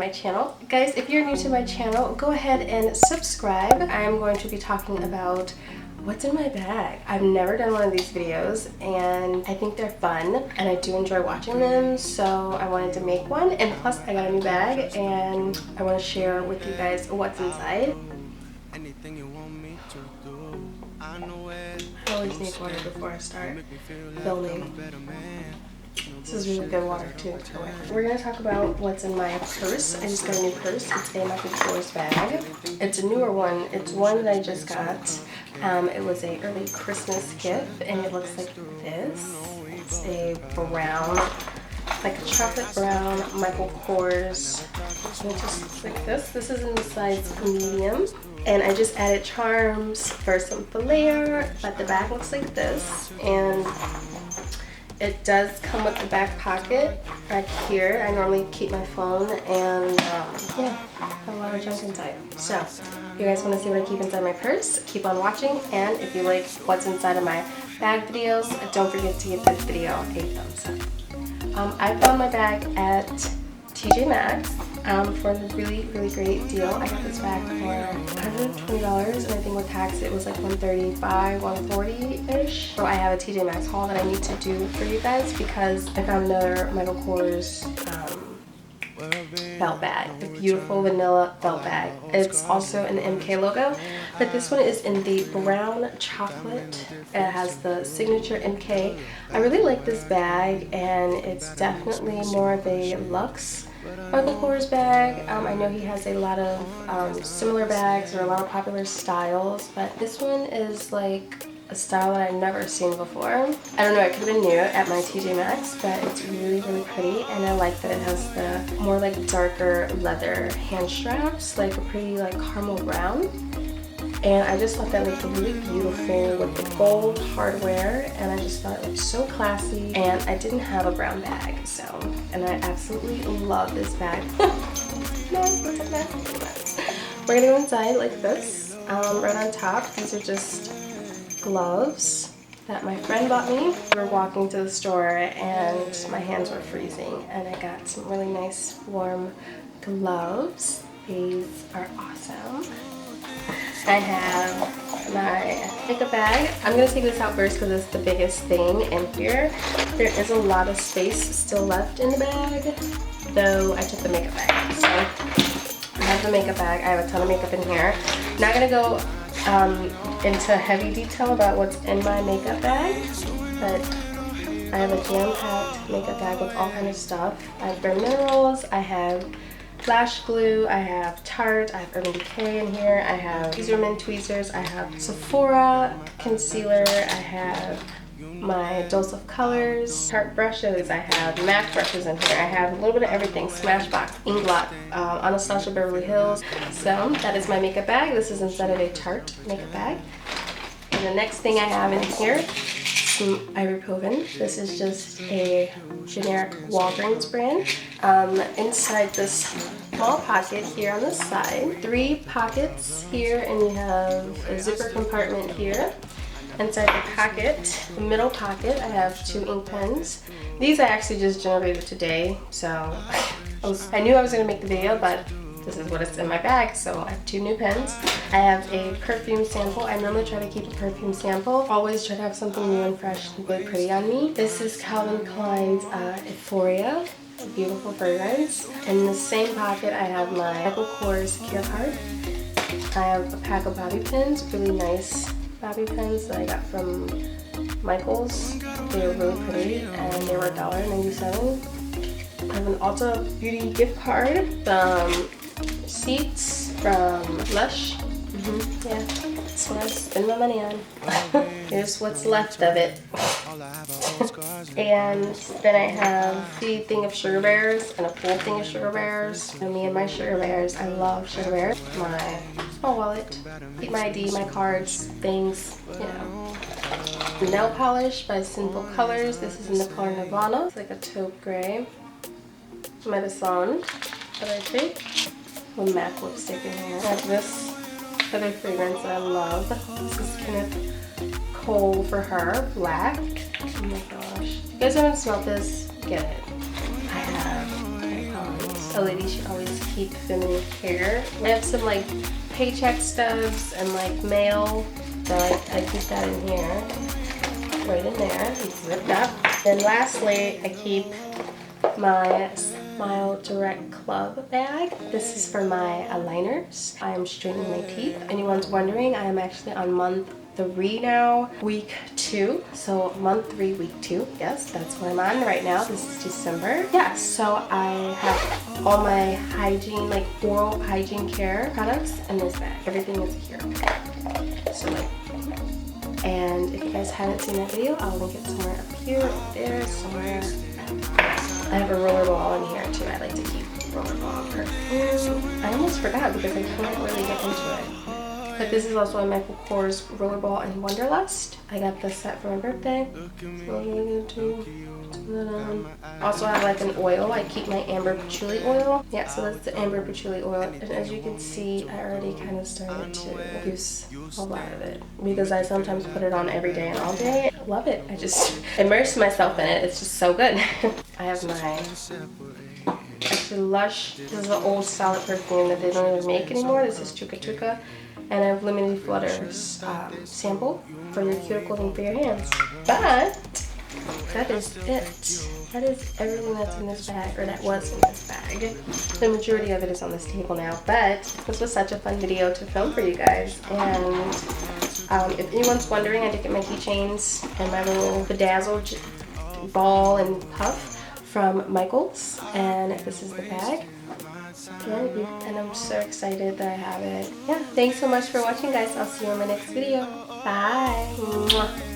my channel. Guys, if you're new to my channel, go ahead and subscribe. I'm going to be talking about what's in my bag. I've never done one of these videos and I think they're fun and I do enjoy watching them, so I wanted to make one. And plus I got a new bag and I want to share with you guys what's inside. I always need water before I start filming. This is really good water too. We're going to talk about what's in my purse. I just got a new purse. It's a Michael Kors bag. It's a newer one. It's one that I just got. It was a early Christmas gift and it looks like this. It's a brown, like a chocolate brown Michael Kors. And it just looks like this. This is in the size medium. And I just added charms for some flair, but the bag looks like this. And it does come with the back pocket right here. I normally keep my phone and yeah, have a lot of junk inside. So if you guys want to see what I keep inside my purse, keep on watching. And if you like what's inside of my bag videos, don't forget to give this video a thumbs up. I found my bag at TJ Maxx for a really great deal. I got this bag for $120 and I think with tax it was like $135, $140-ish. So I have a TJ Maxx haul that I need to do for you guys because I found another Michael Kors belt bag, a beautiful vanilla belt bag. It's also an MK logo, but this one is in the brown chocolate. It has the signature MK. I really like this bag and it's definitely more of a luxe Michael Kors bag. I know he has a lot of similar bags or a lot of popular styles, but this one is like a style that I've never seen before. I don't know, it could have been new at my TJ Maxx, but it's really pretty, and I like that it has the more like darker leather hand straps, like a pretty like caramel brown. And I just thought that looked really beautiful with the gold hardware, and I just thought it looked so classy. And I didn't have a brown bag, so, and I absolutely love this bag. We're gonna go inside like this. Right on top, these are just gloves that my friend bought me. We were walking to the store and my hands were freezing, and I got some really nice warm gloves. These are awesome. I have my makeup bag. I'm going to take this out first because it's the biggest thing in here. There is a lot of space still left in the bag, though I took the makeup bag. So I have the makeup bag. I have a ton of makeup in here. Not going to go into heavy detail about what's in my makeup bag, but I have a jam-packed makeup bag with all kinds of stuff. I have Bare Minerals, I have Lash Glue, I have Tarte, I have Urban Decay in here, I have Tweezerman tweezers, I have Sephora concealer, I have my Dose of Colors, Tarte brushes, I have MAC brushes in here, I have a little bit of everything, Smashbox, Inglot, Anastasia Beverly Hills. So that is my makeup bag. This is inside of a Tarte makeup bag. And the next thing I have in here, some ibuprofen. This is just a generic Walgreens brand. Inside this small pocket here on the side, 3 pockets here, and you have a zipper compartment here. Inside the pocket, the middle pocket, I have 2 ink pens. These I actually just generated today, so I knew I was going to make the video, but this is what is in my bag, so I have 2 new pens. I have a perfume sample. I normally try to keep a perfume sample. Always try to have something new and fresh and really pretty on me. This is Calvin Klein's Euphoria, a beautiful fragrance. In the same pocket, I have my Michael Kors care card. I have a pack of bobby pins, really nice bobby pins that I got from Michael's. They were really pretty and they were $1.97. I have an Ulta Beauty gift card, some receipts from Lush. Yeah, that's what I spend my money on. Here's what's left of it. And then I have the thing of sugar bears and a full thing of sugar bears. And me and my sugar bears, I love sugar bears. My small wallet, keep my ID, my cards, things, you know. Nail polish by Simple Colors. This is in the color Nirvana. It's like a taupe gray. Medicine that I take. With MAC lipstick in here. I have this other fragrance that I love. This is Kenneth Cole for her, black. Oh my gosh. If you guys haven't smelled this, get it. I have icons a lady should always keep feminine care. I have some like paycheck stubs and like mail, so I keep that in here, right in there, zipped up. Then lastly, I keep my Smile Direct Club bag. This is for my aligners. I am straightening my teeth. If anyone's wondering, I am actually on month 3 now, week 2. So month 3, week 2. Yes, that's what I'm on right now. This is December. Yeah, so I have all my hygiene, like oral hygiene care products in this bag. Everything is here. So like, and if you guys haven't seen that video, I'll link it somewhere up here, up there, somewhere. I have a roller ball in here too. I like to keep roller ball perfume. I almost forgot because I can't really get into it. But this is also a Michael Kors Rollerball in Wonderlust. I got this set for my birthday. Smells really good too. Also I have like an oil. I keep my amber patchouli oil. Yeah, so that's the amber patchouli oil. And as you can see, I already kind of started to use a lot of it because I sometimes put it on every day and all day. I love it. I just immerse myself in it. It's just so good. I have my actually Lush. This is an old solid perfume that they don't even make anymore. This is Tuka Tuka. And I have Limited Flutters sample for your cuticles and for your hands. But that is it. That is everything that's in this bag, or that was in this bag. The majority of it is on this table now, but this was such a fun video to film for you guys. And if anyone's wondering, I did get my keychains and my little bedazzled ball and puff from Michaels, and this is the bag. And I'm so excited that I have it. Yeah, thanks so much for watching, guys. I'll see you in my next video. Bye. Mwah.